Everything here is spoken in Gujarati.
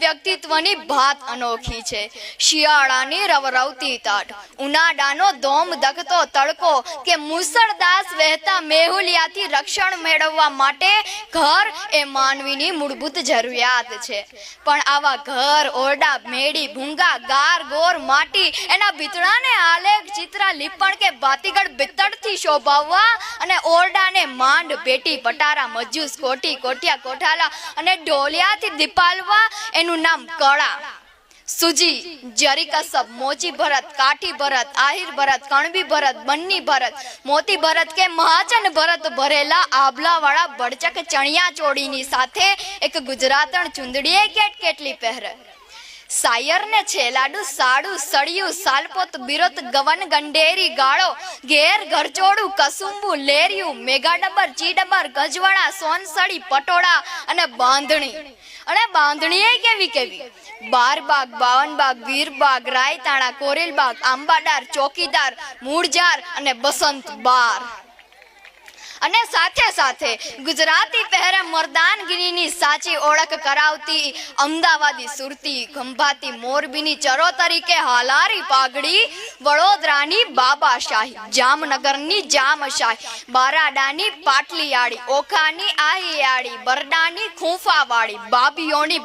વ્યક્તિત્વની ભાત અનોખી છે। શિયાળાની રવરવતી તટ, ઉનાળાનો ધોમ ધકતો તડકો કે મુસળધાર વહેતા મેહુલિયાથી રક્ષણ મેળવવા માટે ઘર એ માનવીની મૂળભૂત જરૂરિયાત છે। પણ આવા ઘર, ઓરડા, મેડી, ભૂંગા, ગાર, ગોર, માટી, એના ભીતળાને આલેખ, ચિત્ર, લીપણ કે ભાતીગળ ભીતળથી શોભાવવા અને ઓરડાને માંડ, પેટી, પટારા, મજૂસ, કોઠી, કોઠિયા, કોઠાલા અને ઢોલિયાથી દીપાલવા એનું નામ કળા। સુજી, જરી કસબ, મોચી ભરત, કાઠી ભરત, આહિર ભરત, કણબી ભરત, બન્ની ભરત, મોતી ભરત કે મહાજન ભરત ભરેલા આભલાવાળા ભડચક ચણિયા ચોળીની સાથે એક ગુજરાતણ ચુંદડીએ કેટલી પહેરે। સાયર ને છેલાડું, સાડું, સળિયું, સાલપોત, બિરોત, ગવન, ગંડેરી, ગાળો, ઘેર, ઘરચોડું, કસુંબુ, લેરિયું, મેગા ડબર, ચીડબર, ગજવાડા, સોનસળી, પટોળા અને બાંધણી। અને બાંધણી કેવી 12 બાગ, 52 બાગ, વીરબાગ, રાયતાણા, કોરેલબાગ, આંબાડાર, ચોકીદાર, મૂળજાર અને બસંત બાર। અને સાથે સાથે ગુજરાતી પહેરે મર્દાનગીરીની સાચી ઓળખ કરાવતી અમદાવાદી સુરતી, ખંભાતી, મોરબીની ચરો તરીકે હાલારી પાઘડી, વડોદરાની બાબાશાહી, જામનગરની જામશાહી, બારાડાની પાટલીયાળી, ઓખાની આહિયાળી, બરડાની ખૂંફાવાળી, બાબીઓની